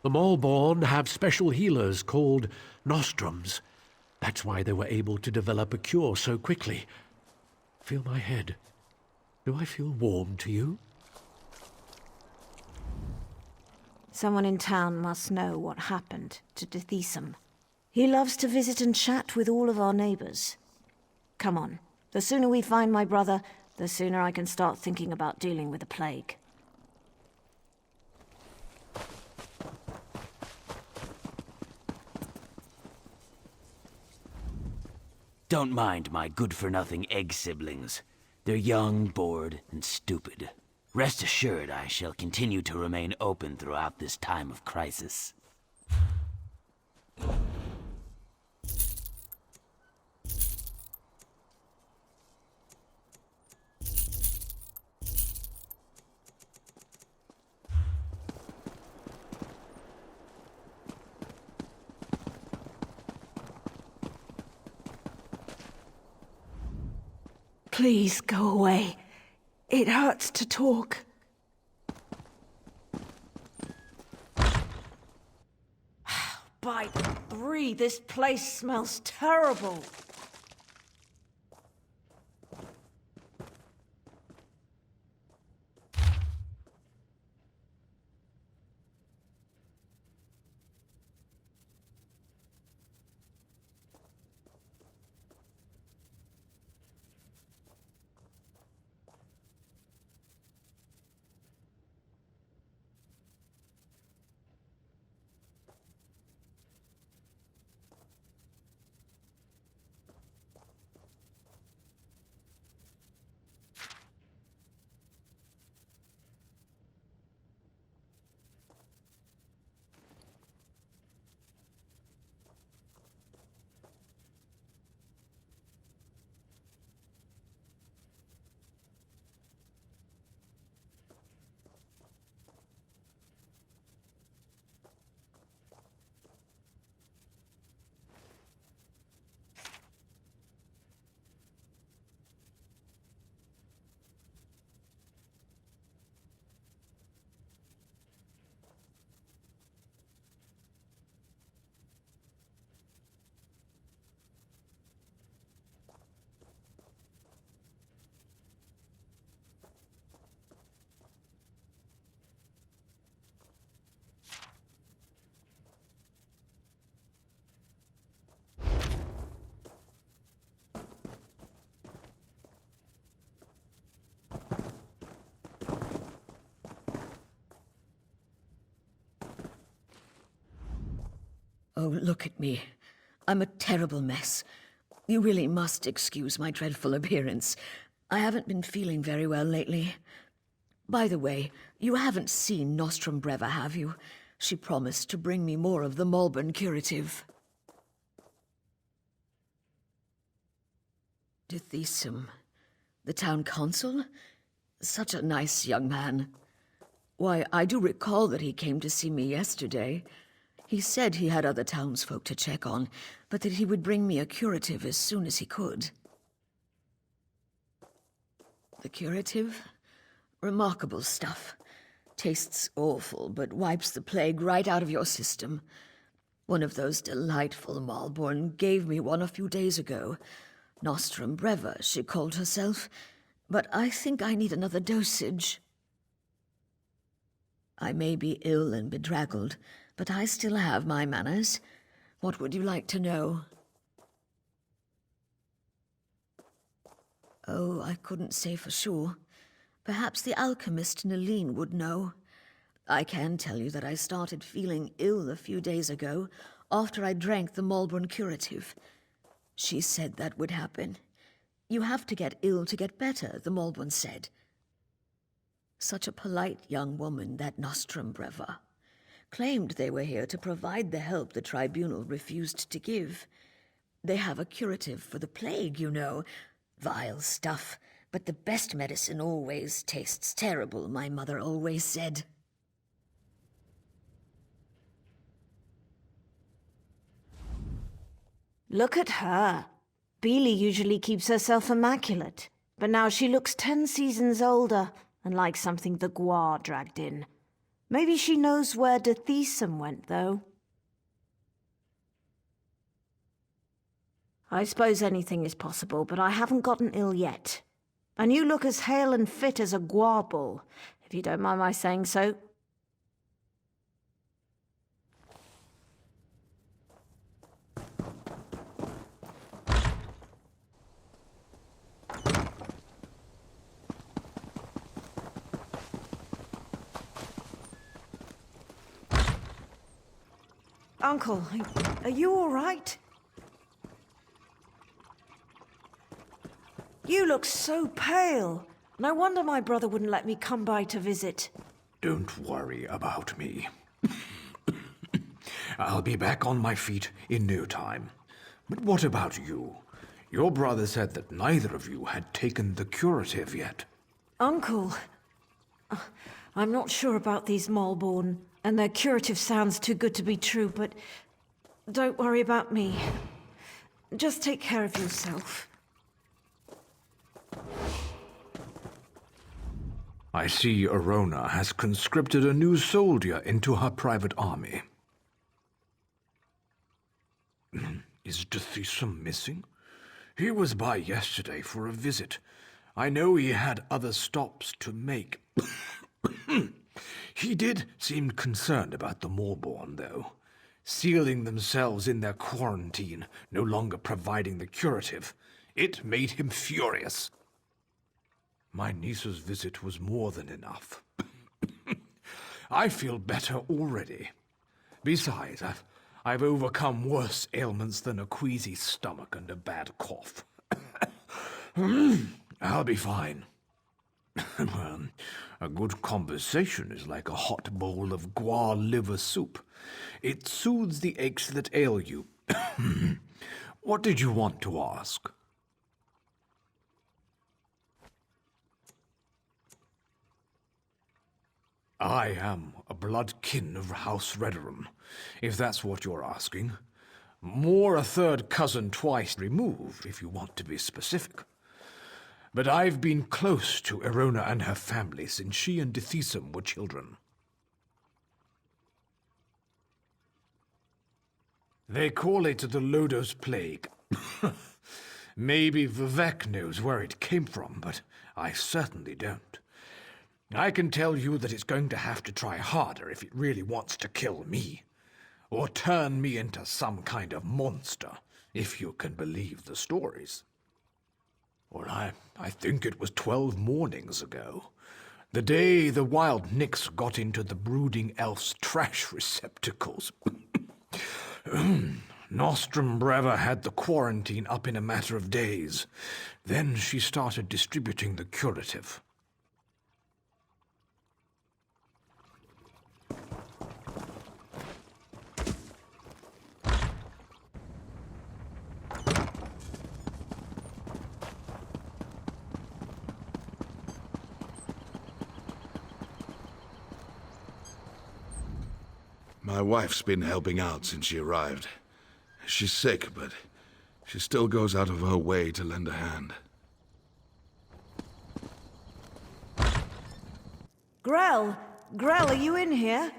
The Malborn have special healers called nostrums. That's why they were able to develop a cure so quickly. Feel my head. Do I feel warm to you? Someone in town must know what happened to Deshaan. He loves to visit and chat with all of our neighbors. Come on. The sooner we find my brother, the sooner I can start thinking about dealing with the plague. Don't mind my good-for-nothing egg siblings. They're young, bored, and stupid. Rest assured I shall continue to remain open throughout this time of crisis. Please go away. It hurts to talk. By 3, this place smells terrible. Oh, look at me. I'm a terrible mess. You really must excuse my dreadful appearance. I haven't been feeling very well lately. By the way, you haven't seen Nostrum Breva, have you? She promised to bring me more of the Malborn curative. Deshaan, the town consul? Such a nice young man. Why, I do recall that he came to see me yesterday. He said he had other townsfolk to check on, but that he would bring me a curative as soon as he could. The curative? Remarkable stuff. Tastes awful, but wipes the plague right out of your system. One of those delightful Malborn gave me one a few days ago. Nostrum Breva, she called herself. But I think I need another dosage. I may be ill and bedraggled, but I still have my manners. What would you like to know? Oh, I couldn't say for sure. Perhaps the alchemist Nalene would know. I can tell you that I started feeling ill a few days ago after I drank the Malborn curative. She said that would happen. You have to get ill to get better, the Malborn said. Such a polite young woman, that Nostrum Breva. Claimed they were here to provide the help the tribunal refused to give. They have a curative for the plague, you know. Vile stuff, but the best medicine always tastes terrible, my mother always said. Look at her. Beely usually keeps herself immaculate, but now she looks 10 seasons older and like something the Guar dragged in. Maybe she knows where Deshaan went, though. I suppose anything is possible, but I haven't gotten ill yet. And you look as hale and fit as a guarble, if you don't mind my saying so. Uncle, are you all right? You look so pale. No wonder my brother wouldn't let me come by to visit. Don't worry about me. I'll be back on my feet in no time. But what about you? Your brother said that neither of you had taken the curative yet. Uncle, I'm not sure about these Malborn, and their curative sounds too good to be true, but don't worry about me. Just take care of yourself. I see Arona has conscripted a new soldier into her private army. Is Deshaan missing? He was by yesterday for a visit. I know he had other stops to make. He did seem concerned about the Malborn, though. Sealing themselves in their quarantine, no longer providing the curative. It made him furious. My niece's visit was more than enough. I feel better already. Besides, I've overcome worse ailments than a queasy stomach and a bad cough. I'll be fine. Well, a good conversation is like a hot bowl of guar liver soup. It soothes the aches that ail you. What did you want to ask? I am a blood kin of House Rederum, if that's what you're asking. More a third cousin twice removed, if you want to be specific. But I've been close to Arona and her family since she and Deshaan were children. They call it the Lodo's Plague. Maybe Vivek knows where it came from, but I certainly don't. I can tell you that it's going to have to try harder if it really wants to kill me. Or turn me into some kind of monster, if you can believe the stories. Well, I think it was 12 mornings ago. The day the wild Nix got into the brooding elf's trash receptacles. Nostrum Breva had the quarantine up in a matter of days. Then she started distributing the curative. My wife's been helping out since she arrived. She's sick, but she still goes out of her way to lend a hand. Grell, are you in here?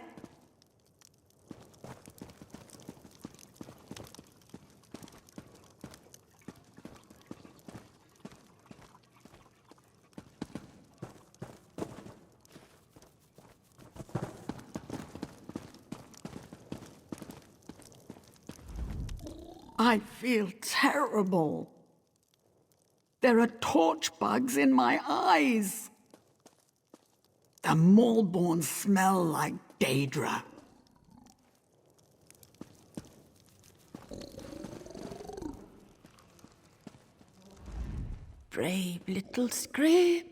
I feel terrible. There are torch bugs in my eyes. The Malborn smell like Daedra. Brave little scrap,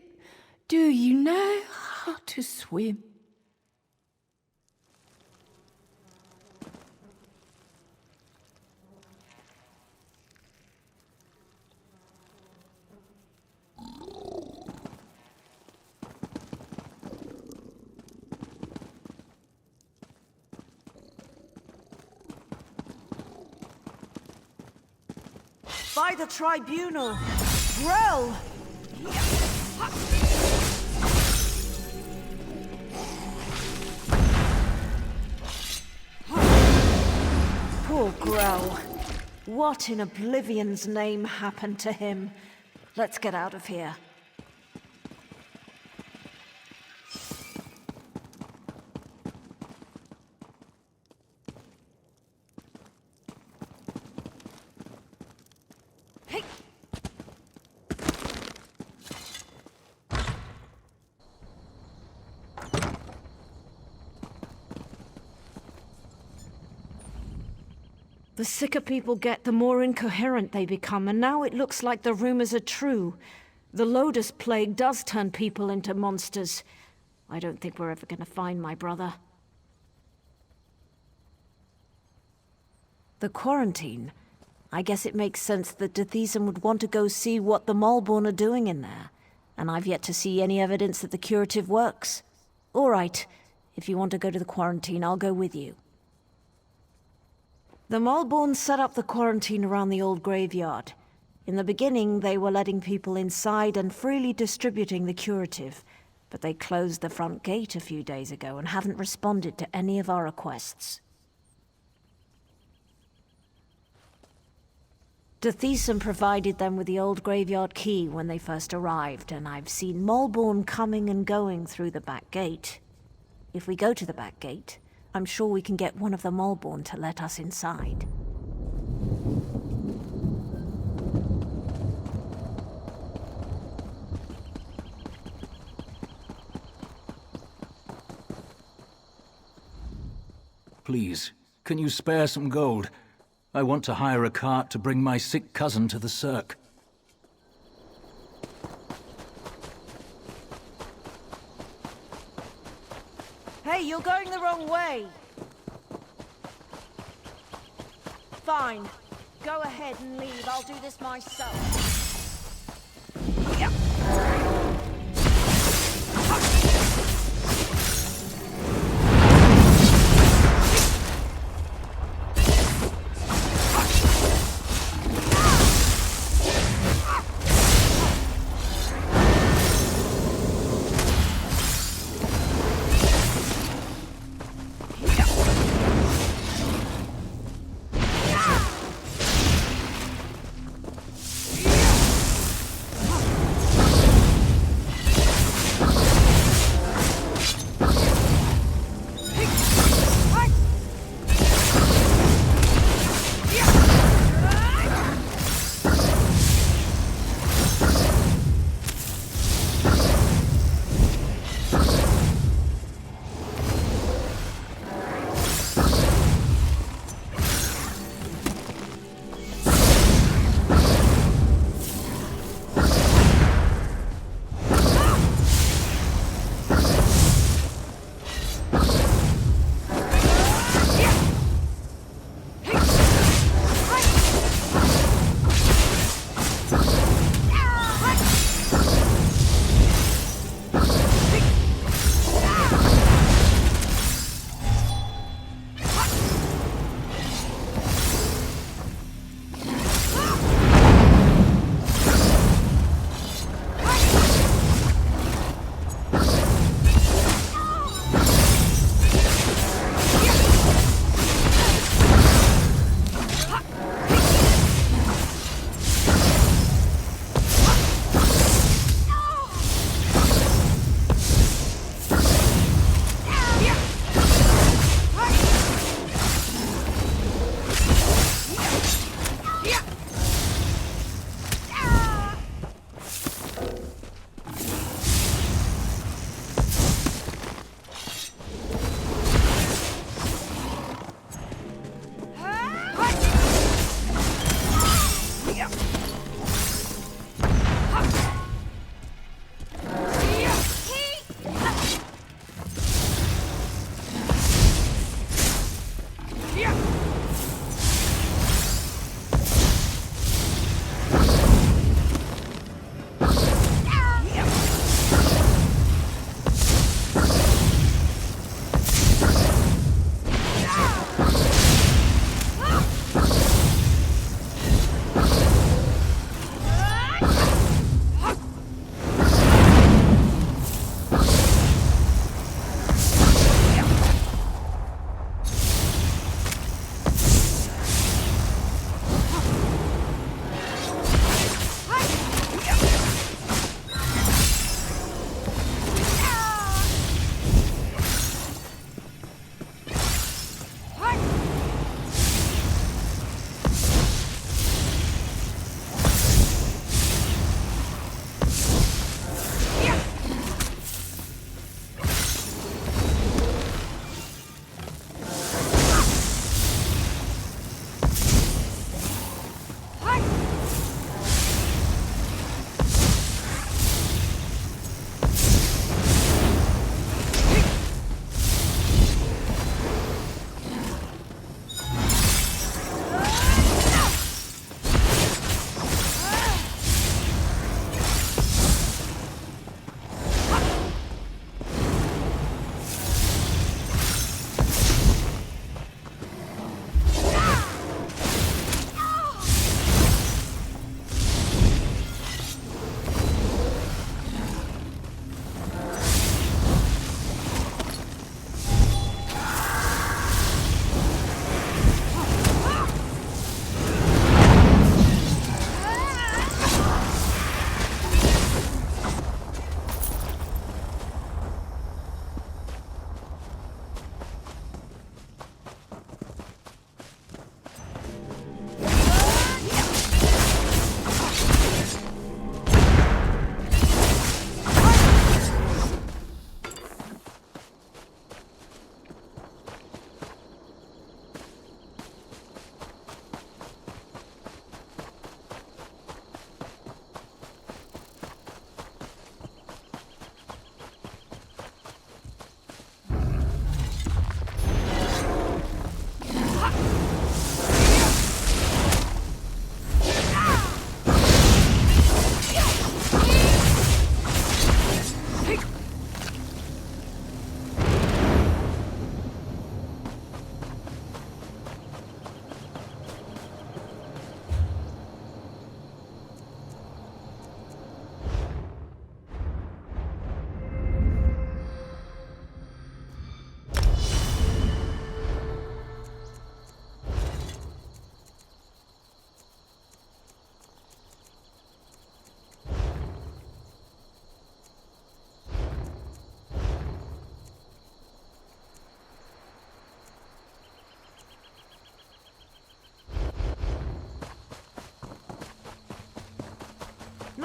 do you know how to swim? By the tribunal! Grell! Poor Grell. What in Oblivion's name happened to him? Let's get out of here. Hey! The sicker people get, the more incoherent they become, and now it looks like the rumors are true. The Lotus Plague does turn people into monsters. I don't think we're ever gonna find my brother. The quarantine? I guess it makes sense that Deshaan would want to go see what the Malborn are doing in there. And I've yet to see any evidence that the curative works. All right, if you want to go to the quarantine, I'll go with you. The Malborn set up the quarantine around the old graveyard. In the beginning, they were letting people inside and freely distributing the curative, but they closed the front gate a few days ago and haven't responded to any of our requests. Deshaan provided them with the old graveyard key when they first arrived, and I've seen Malborn coming and going through the back gate. If we go to the back gate, I'm sure we can get one of the Malborn to let us inside. Please, can you spare some gold? I want to hire a cart to bring my sick cousin to the Cirque. Hey, you're going the wrong way! Fine. Go ahead and leave. I'll do this myself.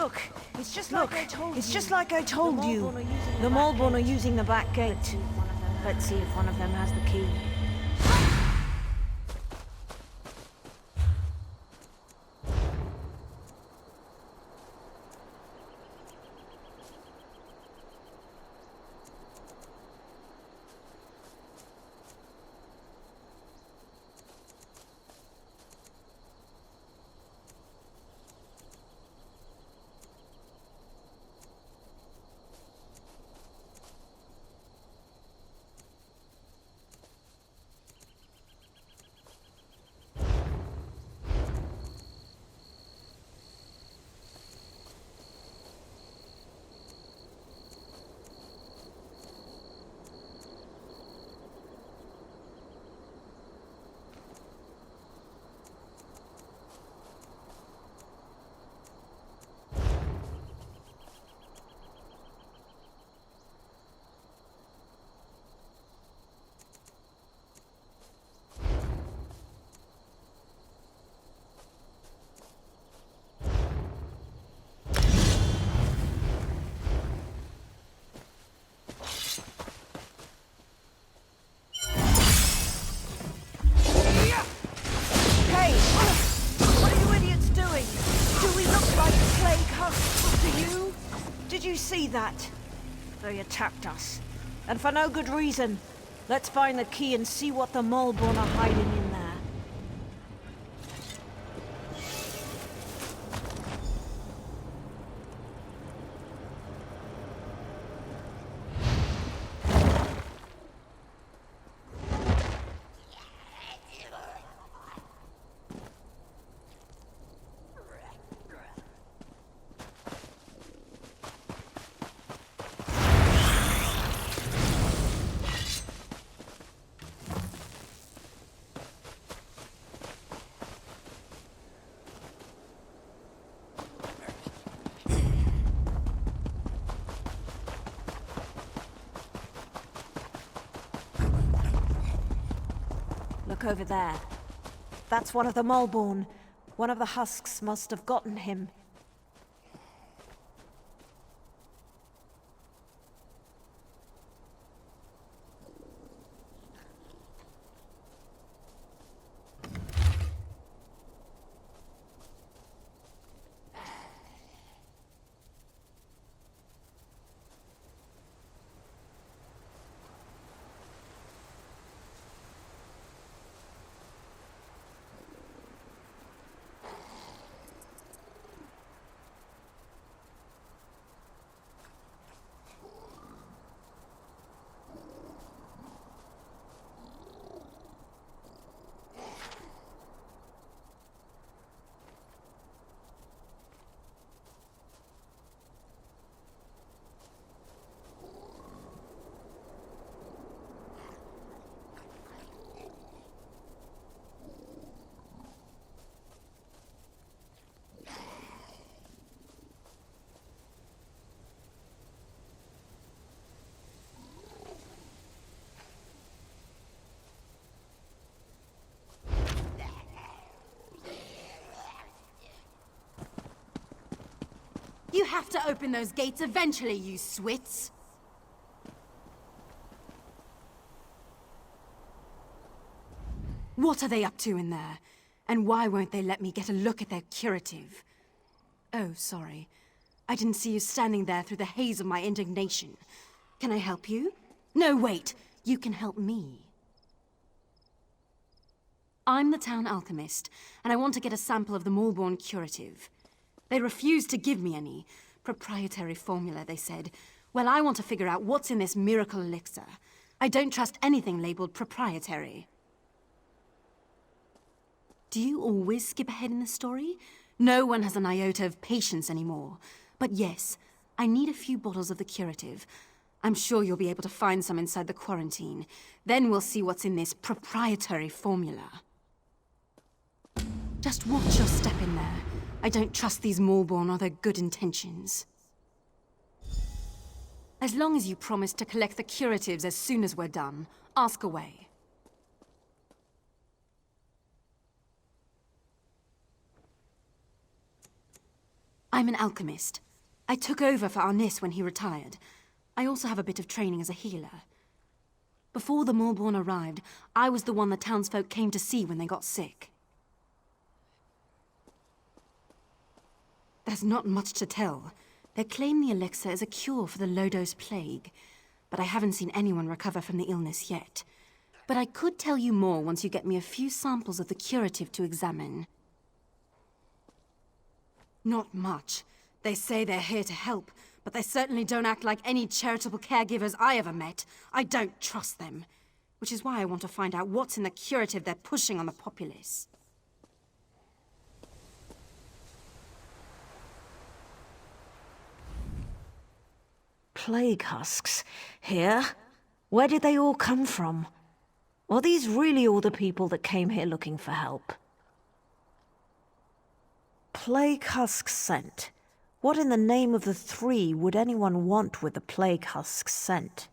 Look, it's just like I told you. The Malborn are using the back gate. Let's see if one of them has the key. Did you see that? They attacked us. And for no good reason. Let's find the key and see what the Malborn are hiding in there. Look over there. That's one of the Malborn. One of the husks must have gotten him. You have to open those gates eventually, you swits! What are they up to in there? And why won't they let me get a look at their curative? Oh, sorry. I didn't see you standing there through the haze of my indignation. Can I help you? No, wait! You can help me. I'm the town alchemist, and I want to get a sample of the Malborn curative. They refused to give me any. Proprietary formula, they said. Well, I want to figure out what's in this miracle elixir. I don't trust anything labeled proprietary. Do you always skip ahead in the story? No one has an iota of patience anymore. But yes, I need a few bottles of the curative. I'm sure you'll be able to find some inside the quarantine. Then we'll see what's in this proprietary formula. Just watch your step in there. I don't trust these Malborn or their good intentions. As long as you promise to collect the curatives as soon as we're done, ask away. I'm an alchemist. I took over for Arnis when he retired. I also have a bit of training as a healer. Before the Malborn arrived, I was the one the townsfolk came to see when they got sick. There's not much to tell. They claim the elixir is a cure for the Lodos plague, but I haven't seen anyone recover from the illness yet. But I could tell you more once you get me a few samples of the curative to examine. Not much. They say they're here to help, but they certainly don't act like any charitable caregivers I ever met. I don't trust them. Which is why I want to find out what's in the curative they're pushing on the populace. Plague husks? Here? Where did they all come from? Are these really all the people that came here looking for help? Plague husk scent. What in the name of the three would anyone want with the plague husk scent?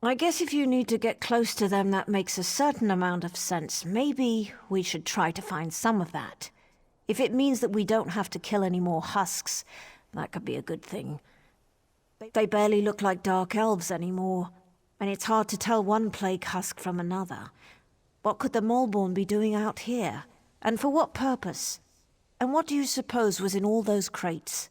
I guess if you need to get close to them, that makes a certain amount of sense. Maybe we should try to find some of that. If it means that we don't have to kill any more husks, that could be a good thing. They barely look like dark elves anymore, and it's hard to tell one plague husk from another. What could the Malborn be doing out here? And for what purpose? And what do you suppose was in all those crates?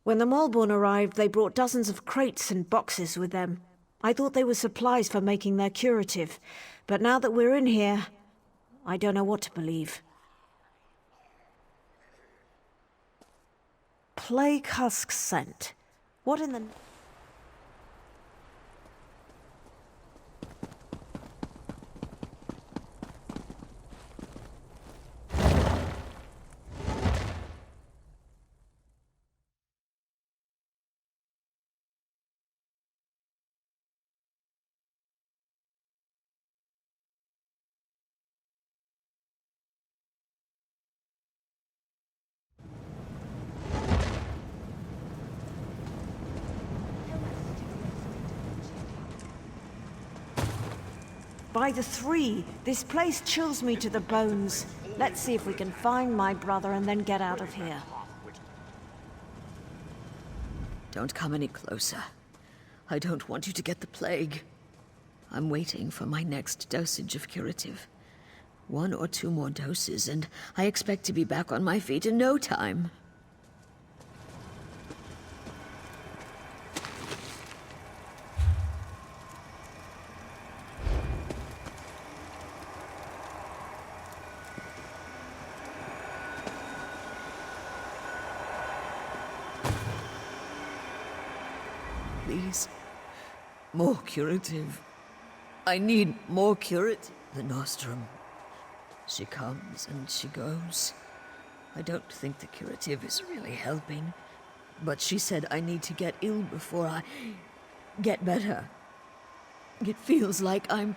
When the Malborn arrived, they brought dozens of crates and boxes with them. I thought they were supplies for making their curative, but now that we're in here, I don't know what to believe. Plague husk scent. What in the... By the three, this place chills me to the bones. Let's see if we can find my brother and then get out of here. Don't come any closer. I don't want you to get the plague. I'm waiting for my next dosage of curative. 1 or 2 more doses, and I expect to be back on my feet in no time. Please. More curative. I need more curative. The Nostrum. She comes and she goes. I don't think the curative is really helping. But she said I need to get ill before I get better. It feels like I'm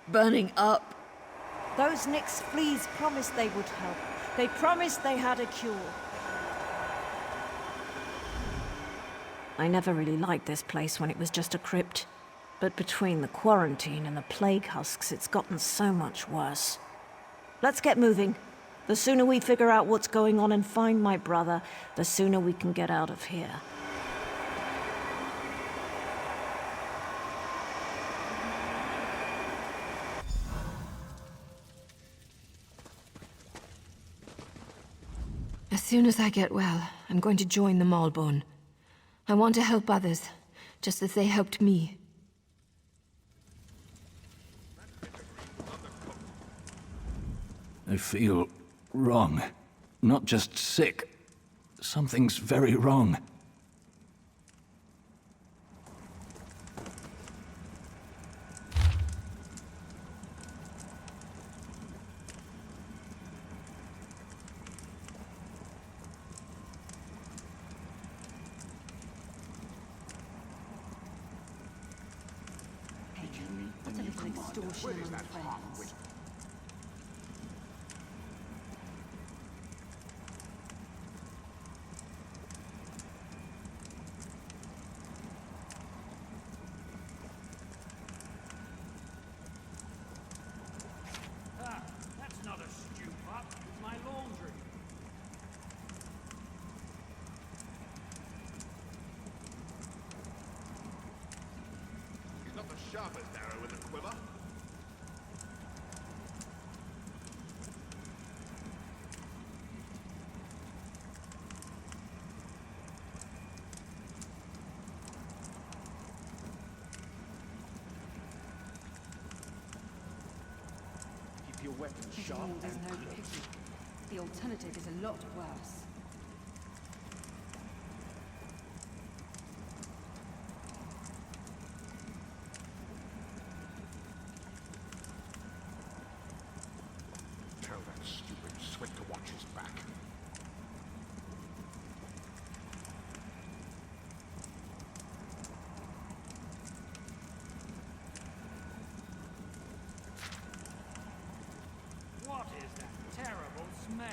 burning up. Those Nyx fleas promised they would help. They promised they had a cure. I never really liked this place when it was just a crypt. But between the quarantine and the plague husks, it's gotten so much worse. Let's get moving. The sooner we figure out what's going on and find my brother, the sooner we can get out of here. As soon as I get well, I'm going to join the Malborn. I want to help others, just as they helped me. I feel wrong. Not just sick. Something's very wrong. What a little extortion among friends. That's not a stew pot, it's my laundry. sharpest arrow in the quiver. Keep your weapons sharp There's and no close. pity. The alternative is a lot worse. Tell that stupid Swift to watch his back. What is that terrible smell?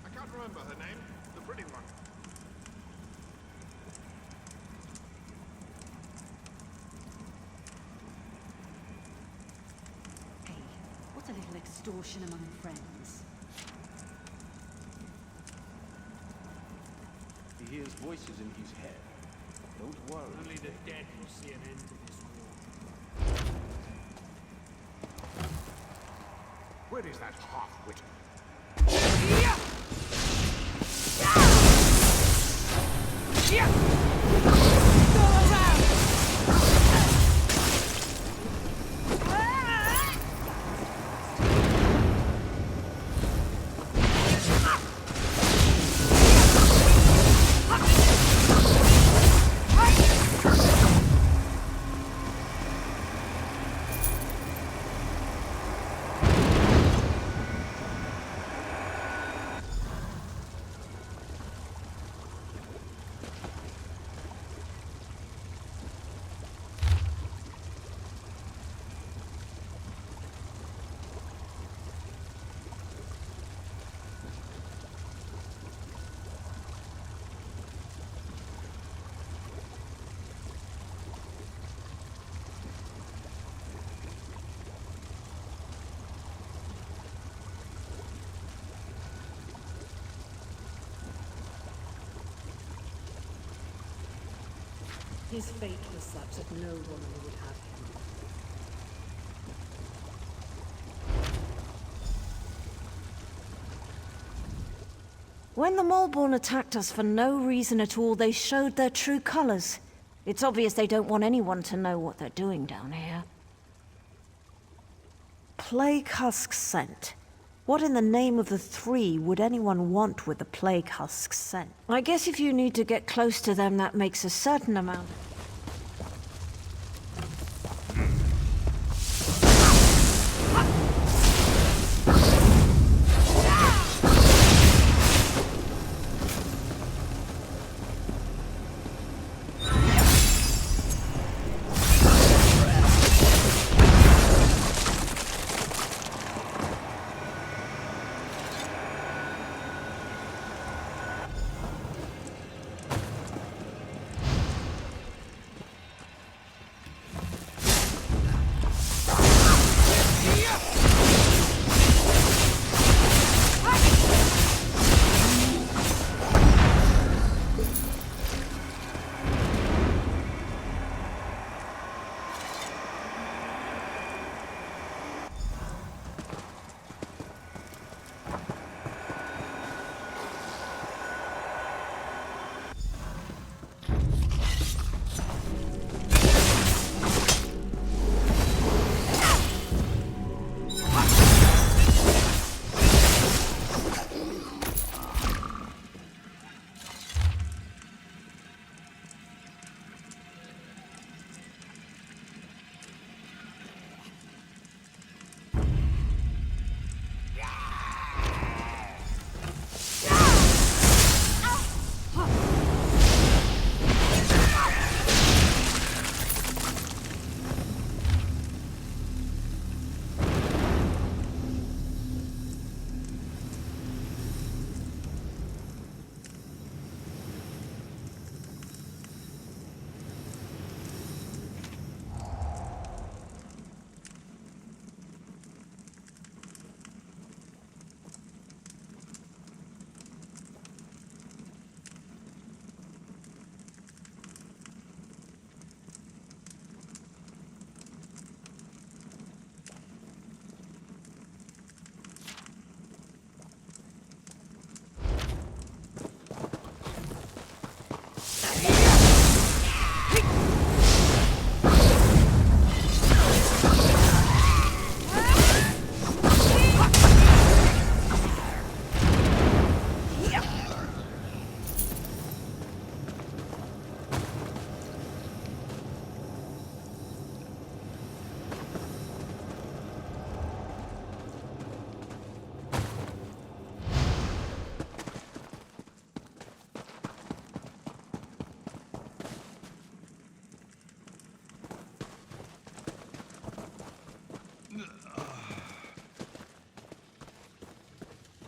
I can't remember her name. The pretty one. Hey, what's a little extortion among friends? He hears voices in his head. Don't worry. Only the dead will see an end to this war. Where is that half-wit? His fate was such that no woman would have him. When the Malborn attacked us for no reason at all, they showed their true colors. It's obvious they don't want anyone to know what they're doing down here. Plague husk scent. What in the name of the three would anyone want with the plague husk scent? I guess if you need to get close to them, that makes a certain amount.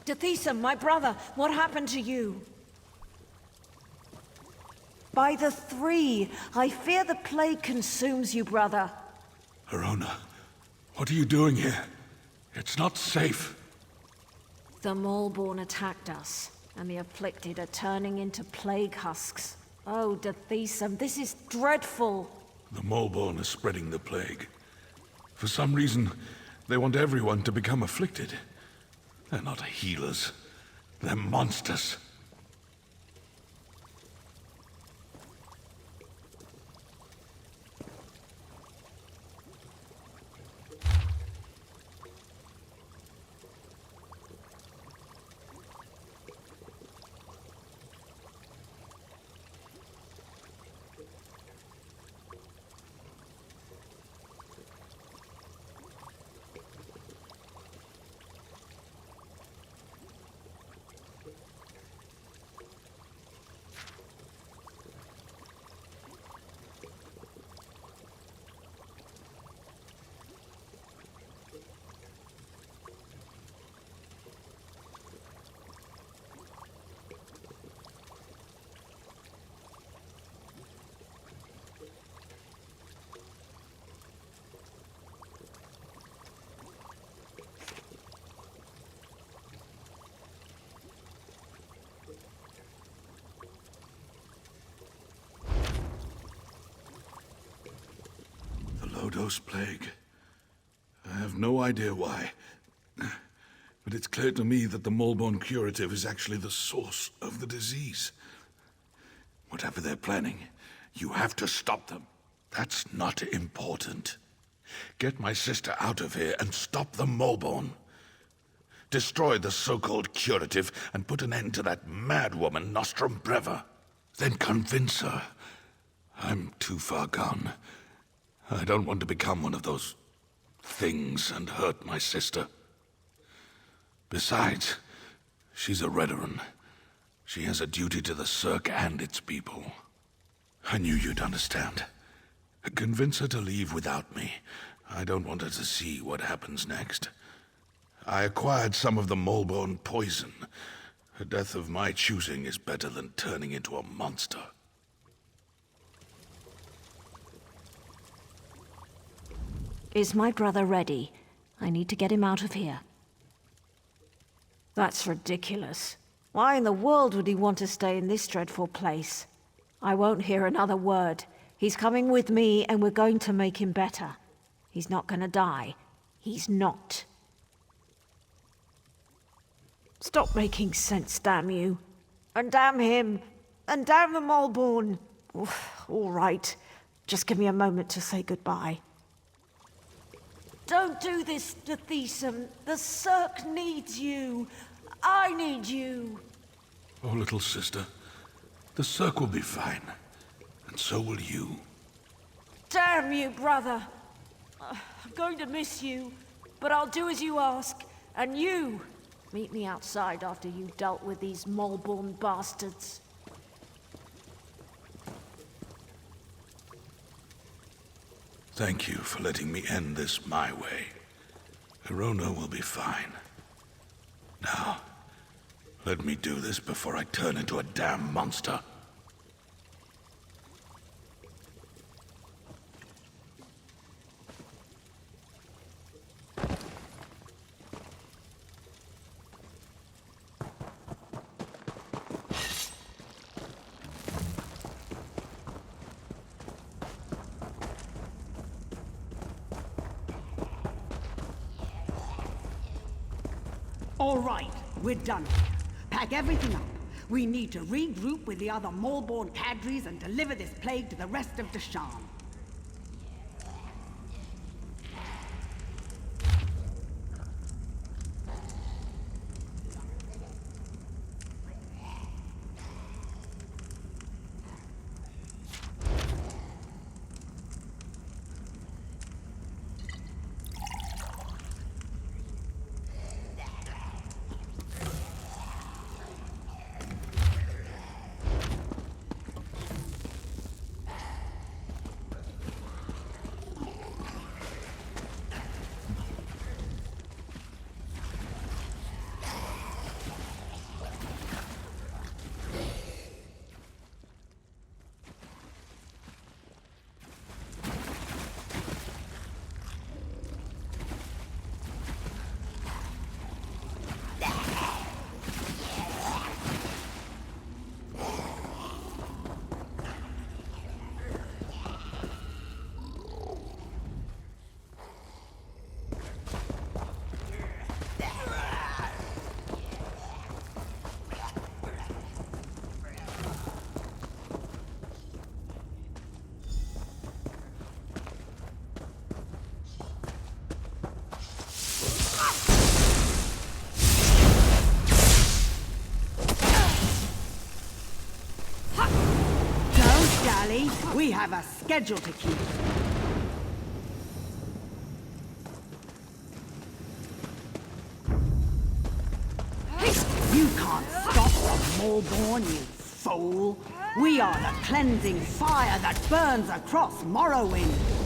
Deshaan, my brother, what happened to you? By the three, I fear the plague consumes you, brother. Arona, what are you doing here? It's not safe. The Maulborn attacked us, and the afflicted are turning into plague husks. Oh, Deshaan, this is dreadful. The Maulborn is spreading the plague. For some reason, they want everyone to become afflicted. They're not healers. They're monsters. Lodo's plague. I have no idea why. But it's clear to me that the Maulborn curative is actually the source of the disease. Whatever they're planning, you have to stop them. That's not important. Get my sister out of here and stop the Maulborn. Destroy the so-called curative and put an end to that mad woman, Nostrum Breva. Then convince her. I'm too far gone. I don't want to become one of those things and hurt my sister. Besides, she's a Redoran. She has a duty to the Cirque and its people. I knew you'd understand. Convince her to leave without me. I don't want her to see what happens next. I acquired some of the Maulborn poison. A death of my choosing is better than turning into a monster. Is my brother ready? I need to get him out of here. That's ridiculous. Why in the world would he want to stay in this dreadful place? I won't hear another word. He's coming with me, and we're going to make him better. He's not gonna die. He's not. Stop making sense, damn you. And damn him. And damn the Maulborn. All right. Just give me a moment to say goodbye. Don't do this, Deshaan. The Cirque needs you. I need you. Oh, little sister. The Cirque will be fine. And so will you. Damn you, brother. I'm going to miss you, but I'll do as you ask. And you, meet me outside after you've dealt with these Maulborn bastards. Thank you for letting me end this my way. Arona will be fine. Now, let me do this before I turn into a damn monster. All right, we're done. Pack everything up. We need to regroup with the other Maulborn cadres and deliver this plague to the rest of Deshaan. Sally. We have a schedule to keep. You can't stop the Maulborn, you fool. We are the cleansing fire that burns across Morrowind.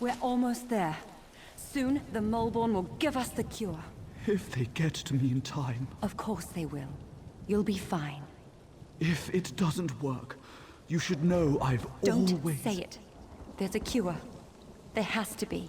We're almost there. Soon, the Maulborn will give us the cure. If they get to me in time. Of course they will. You'll be fine. If it doesn't work, you should know I've Don't always... say it. There's a cure. There has to be.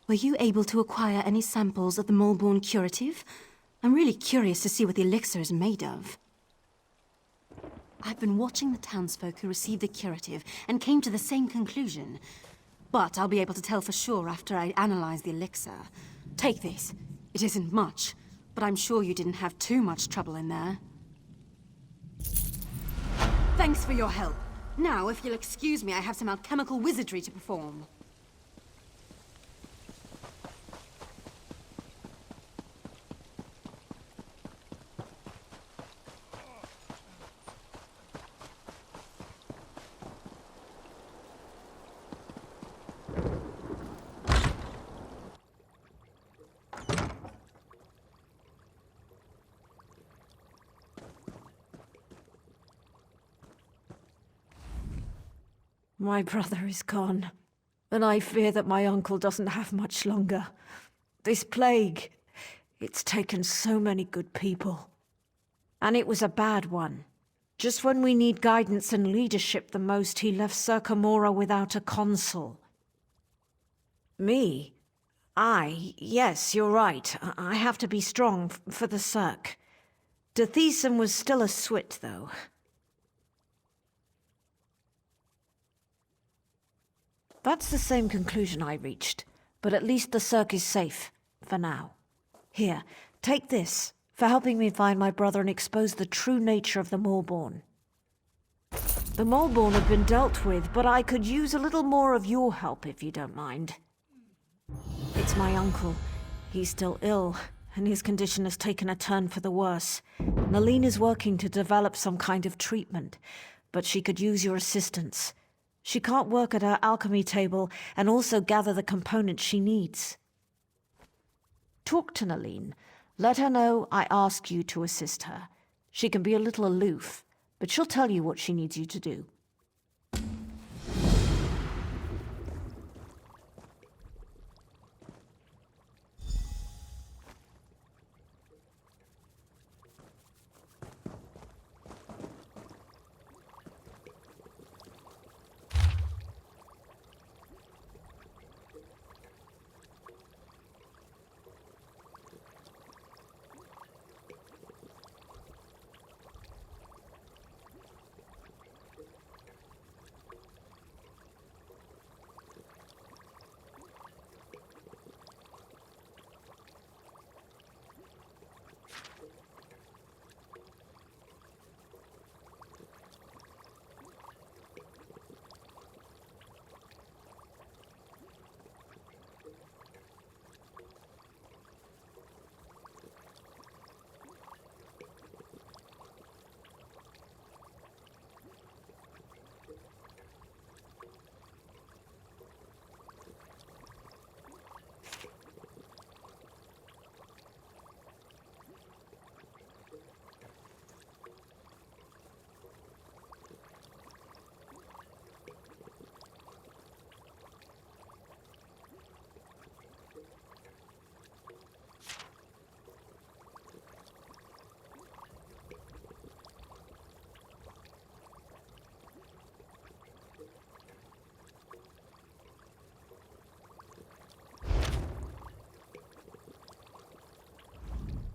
Were you able to acquire any samples of the Maulborn curative? I'm really curious to see what the elixir is made of. I've been watching the townsfolk who received the curative and came to the same conclusion. But I'll be able to tell for sure after I analyze the elixir. Take this. It isn't much, but I'm sure you didn't have too much trouble in there. Thanks for your help. Now, if you'll excuse me, I have some alchemical wizardry to perform. My brother is gone, and I fear that my uncle doesn't have much longer. This plague, it's taken so many good people. And it was a bad one. Just when we need guidance and leadership the most, he left Circa Mora without a consul. Me? Yes, you're right. I have to be strong for the Cirque. Deshaan was still a swit, though. That's the same conclusion I reached, but at least the Cirque is safe, for now. Here, take this, for helping me find my brother and expose the true nature of the Moleborn. The Moleborn have been dealt with, but I could use a little more of your help if you don't mind. It's my uncle. He's still ill, and his condition has taken a turn for the worse. Nalene is working to develop some kind of treatment, but she could use your assistance. She can't work at her alchemy table and also gather the components she needs. Talk to Nalene. Let her know I ask you to assist her. She can be a little aloof, but she'll tell you what she needs you to do.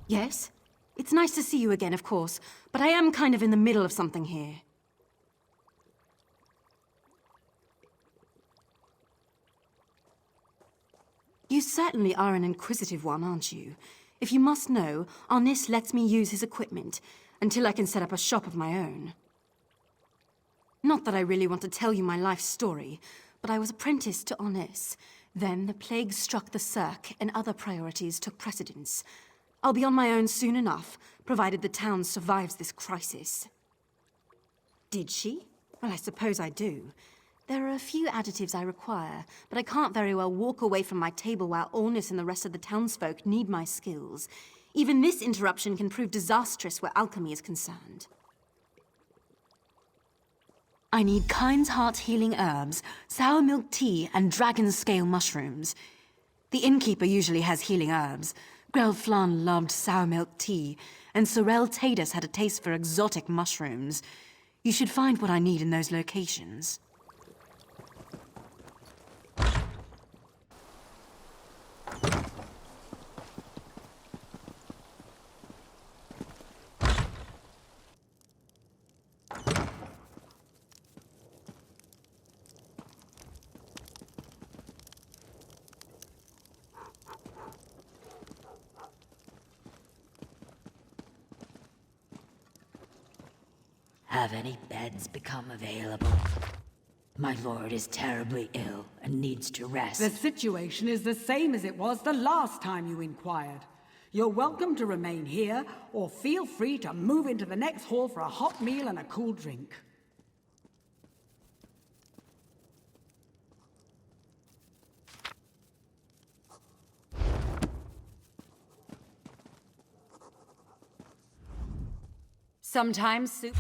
Yes? It's nice to see you again, of course, but I am kind of in the middle of something here. You certainly are an inquisitive one, aren't you? If you must know, Arnis lets me use his equipment until I can set up a shop of my own. Not that I really want to tell you my life story, but I was apprenticed to Arnis. Then the plague struck the Cirque and other priorities took precedence. I'll be on my own soon enough, provided the town survives this crisis. Did she? Well, I suppose I do. There are a few additives I require, but I can't very well walk away from my table while Ornis and the rest of the townsfolk need my skills. Even this interruption can prove disastrous where alchemy is concerned. I need Kind's Heart healing herbs, sour milk tea, and dragon scale mushrooms. The innkeeper usually has healing herbs. Grell Flan loved sour milk tea, and Sorel Tatus had a taste for exotic mushrooms. You should find what I need in those locations. Have any beds become available? My lord is terribly ill and needs to rest. The situation is the same as it was the last time you inquired. You're welcome to remain here, or feel free to move into the next hall for a hot meal and a cool drink. Sometimes soup...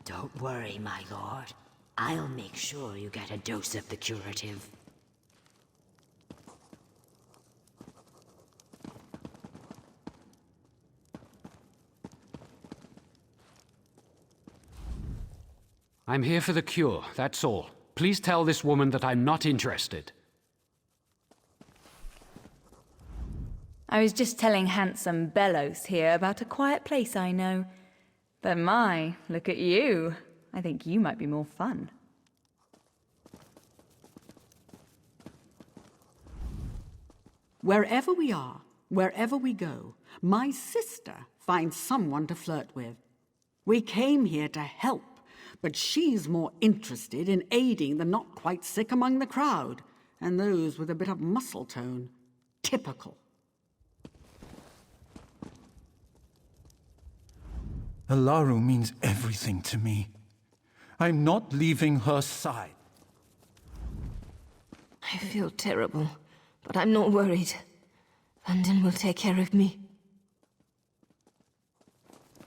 Don't worry, my lord. I'll make sure you get a dose of the curative. I'm here for the cure, that's all. Please tell this woman that I'm not interested. I was just telling handsome Bellows here about a quiet place I know. But my, look at you. I think you might be more fun. Wherever we are, wherever we go, my sister finds someone to flirt with. We came here to help, but she's more interested in aiding the not quite sick among the crowd, and those with a bit of muscle tone. Typical. Alaru means everything to me. I'm not leaving her side. I feel terrible, but I'm not worried. London will take care of me.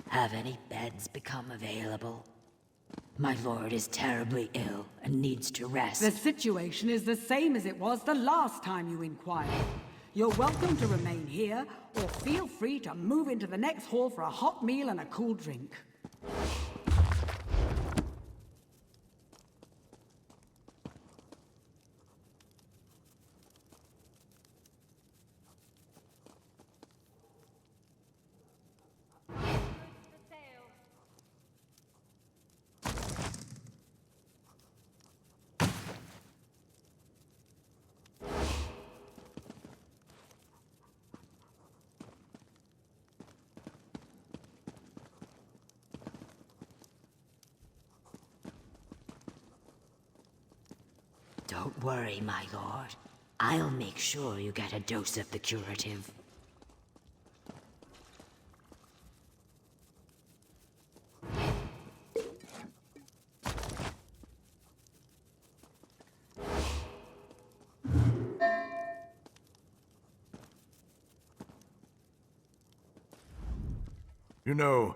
Have any beds become available? My lord is terribly ill and needs to rest. The situation is the same as it was the last time you inquired. You're welcome to remain here, or feel free to move into the next hall for a hot meal and a cool drink. Don't worry, my lord. I'll make sure you get a dose of the curative. You know,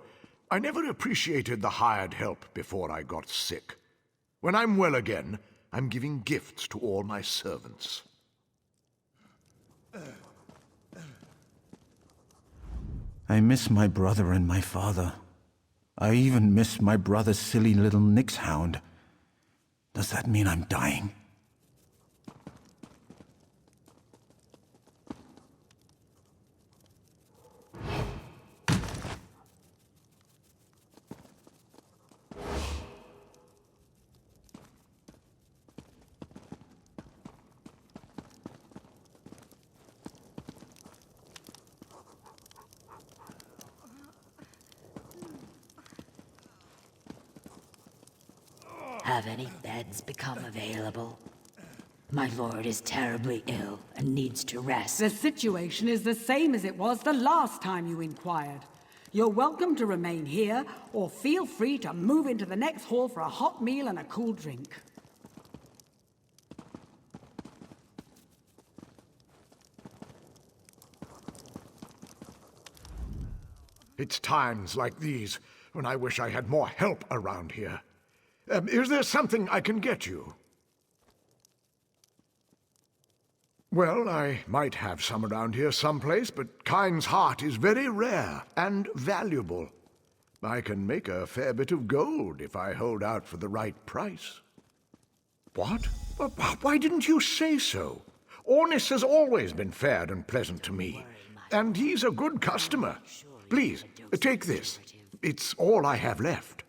I never appreciated the hired help before I got sick. When I'm well again, I'm giving gifts to all my servants. I miss my brother and my father. I even miss my brother's silly little Nyx hound. Does that mean I'm dying? Have any beds become available? My lord is terribly ill and needs to rest. The situation is the same as it was the last time you inquired. You're welcome to remain here, or feel free to move into the next hall for a hot meal and a cool drink. It's times like these when I wish I had more help around here. Is there something I can get you? Well, I might have some around here someplace, but Kyne's heart is very rare and valuable. I can make a fair bit of gold if I hold out for the right price. What? Why didn't you say so? Ornis has always been fair and pleasant to me, and he's a good customer. Please, take this. It's all I have left.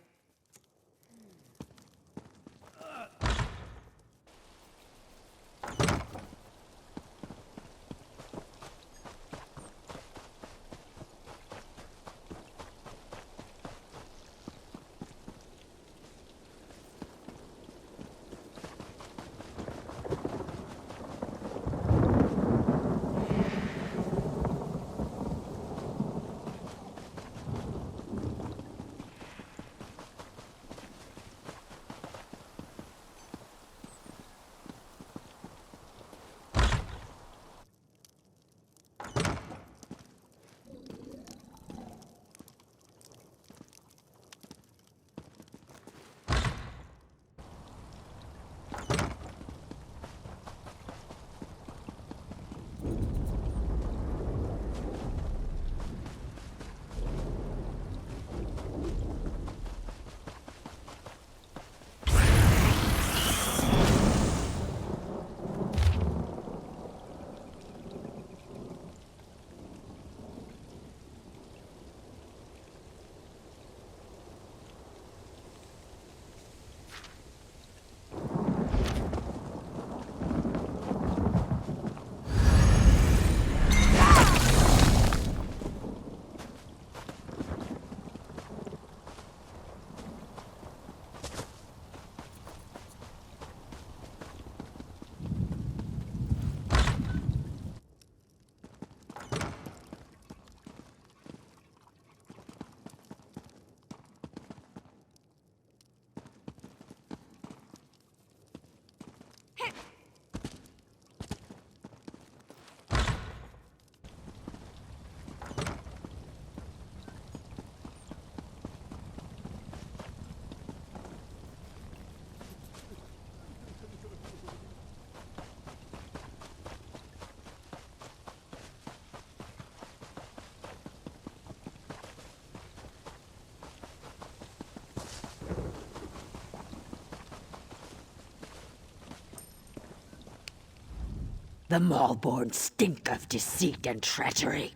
The Malborn stink of deceit and treachery.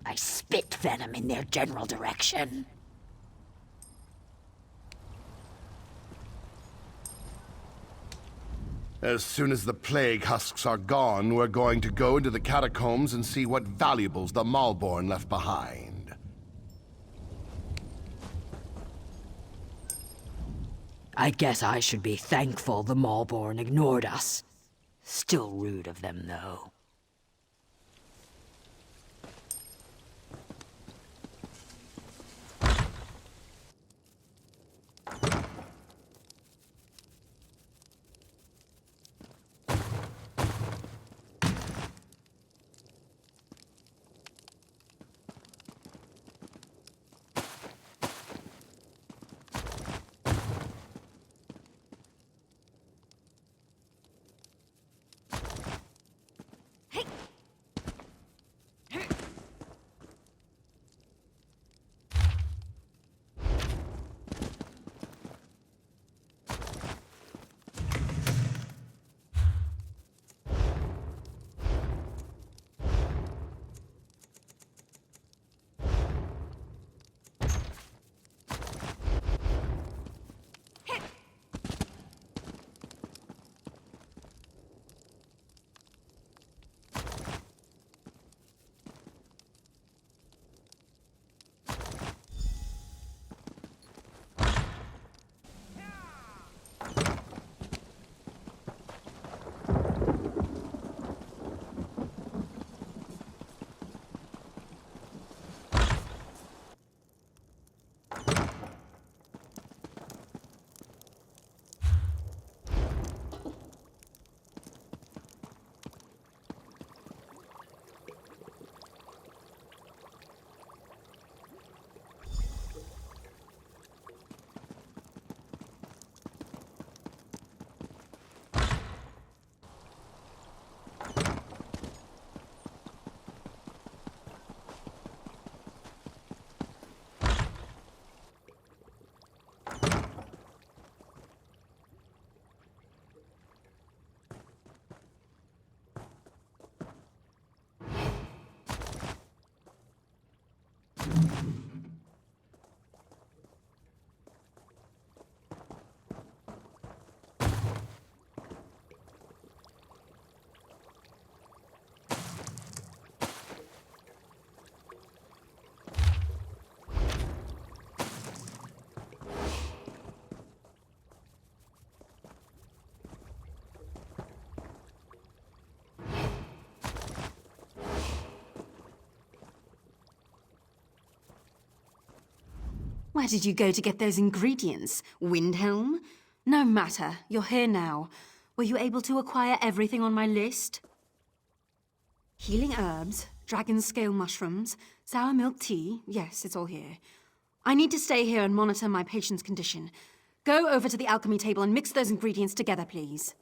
I spit venom in their general direction. As soon as the plague husks are gone, we're going to go into the catacombs and see what valuables the Malborn left behind. I guess I should be thankful the Malborn ignored us. Still rude of them, though. Where did you go to get those ingredients? Windhelm? No matter, you're here now. Were you able to acquire everything on my list? Healing herbs, dragon scale mushrooms, sour milk tea. Yes, it's all here. I need to stay here and monitor my patient's condition. Go over to the alchemy table and mix those ingredients together, please.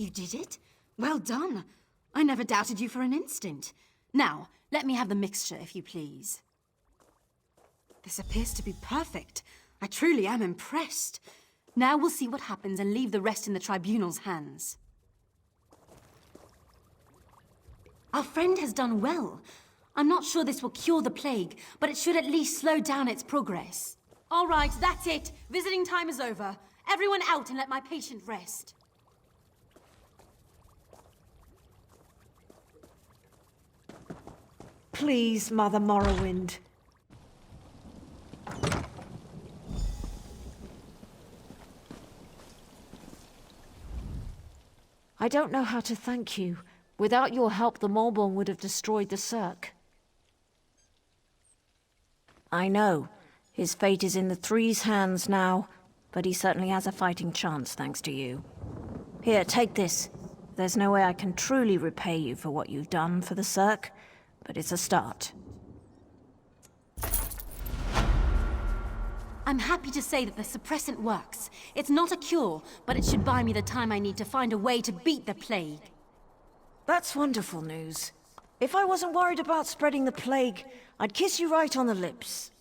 You did it? Well done. I never doubted you for an instant. Now, let me have the mixture, if you please. This appears to be perfect. I truly am impressed. Now we'll see what happens and leave the rest in the tribunal's hands. Our friend has done well. I'm not sure this will cure the plague, but it should at least slow down its progress. All right, that's it. Visiting time is over. Everyone out and let my patient rest. Please, Mother Morrowind. I don't know how to thank you. Without your help, the Malborn would have destroyed the Cirque. I know. His fate is in the Three's hands now, but he certainly has a fighting chance thanks to you. Here, take this. There's no way I can truly repay you for what you've done for the Cirque, but it's a start. I'm happy to say that the suppressant works. It's not a cure, but it should buy me the time I need to find a way to beat the plague. That's wonderful news. If I wasn't worried about spreading the plague, I'd kiss you right on the lips.